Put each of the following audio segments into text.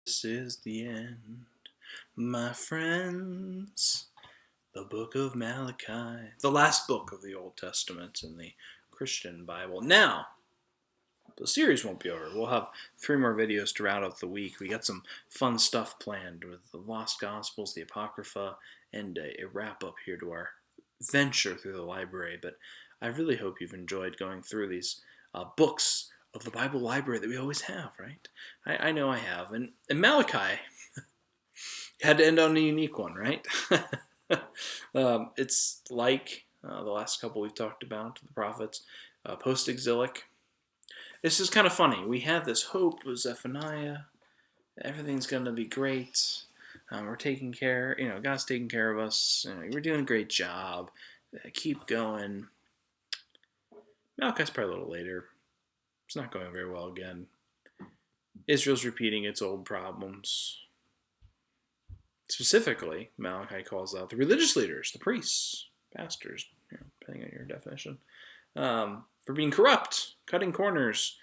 This is the end, my friends. The book of Malachi, the last book of the Old Testament in the Christian Bible. Now, the series won't be over. We'll have 3 more videos to round out the week. We got some fun stuff planned with the Lost Gospels, the Apocrypha, and a wrap-up here to our venture through the library. But I really hope you've enjoyed going through these books of the Bible library that we always have, right? I know I have. And Malachi had to end on a unique one, right? It's like the last couple we've talked about, the prophets, post-exilic. This is kind of funny. We had this hope with Zephaniah. Everything's going to be great. We're taking care, God's taking care of us. We're doing a great job. Keep going. Malachi's probably a little later. It's not going very well again. Israel's repeating its old problems. Specifically, Malachi calls out the religious leaders, the priests, pastors, depending on your definition, for being corrupt, cutting corners,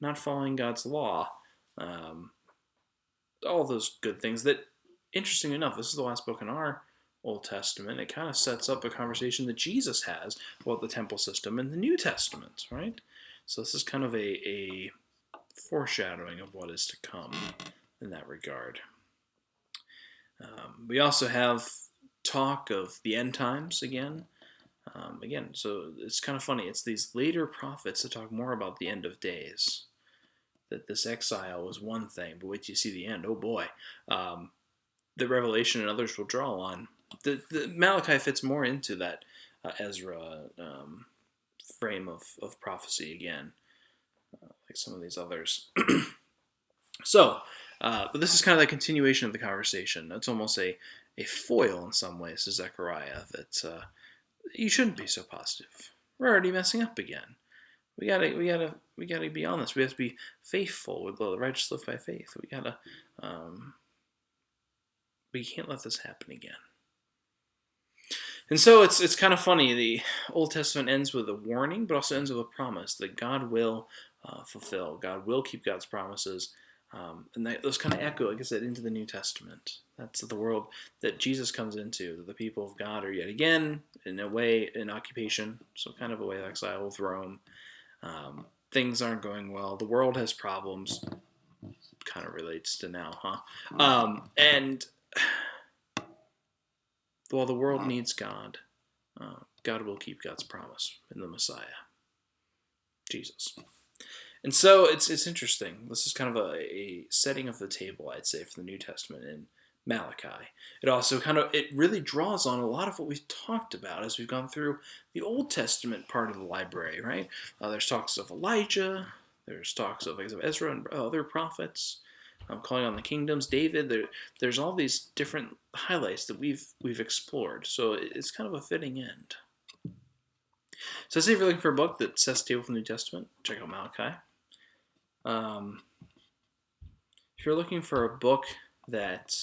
not following God's law. All those good things that, interesting enough, this is the last book in our Old Testament. It kind of sets up a conversation that Jesus has about the temple system in the New Testament, right? So this is kind of a foreshadowing of what is to come in that regard. We also have talk of the end times again. So it's kind of funny. It's these later prophets that talk more about the end of days. That this exile was one thing, but wait till you see the end. Oh boy. The Revelation and others will draw on. The Malachi fits more into that Ezra frame of prophecy again, like some of these others. So, but this is kind of the continuation of the conversation. It's almost a foil in some ways to Zechariah that you shouldn't be so positive. We're already messing up again. We gotta be honest. We have to be faithful. With the righteous live by faith. We can't let this happen again. And so it's kind of funny. The Old Testament ends with a warning, but also ends with a promise that God will fulfill. God will keep God's promises. And those kind of echo, like I said, into the New Testament. That's the world that Jesus comes into. That the people of God are yet again, in a way, in occupation. So kind of a way of exile with Rome. Things aren't going well. The world has problems. Kind of relates to now, huh? And while the world needs God, God will keep God's promise in the Messiah, Jesus. And so it's interesting. This is kind of a setting of the table, I'd say, for the New Testament in Malachi. It also it really draws on a lot of what we've talked about as we've gone through the Old Testament part of the library, right? There's talks of Elijah. There's talks of Ezra and other prophets. Calling on the kingdoms, David. There's all these different highlights that we've explored. So it's kind of a fitting end. So I say if you're looking for a book that sets the table for the New Testament, check out Malachi. If you're looking for a book that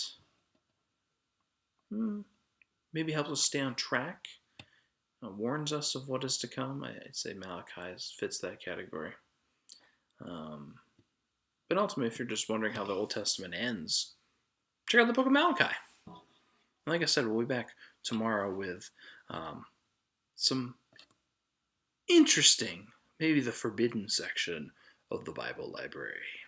maybe helps us stay on track, warns us of what is to come, I'd say Malachi fits that category. But ultimately, if you're just wondering how the Old Testament ends, check out the book of Malachi. Like I said, we'll be back tomorrow with some interesting, maybe the forbidden section of the Bible library.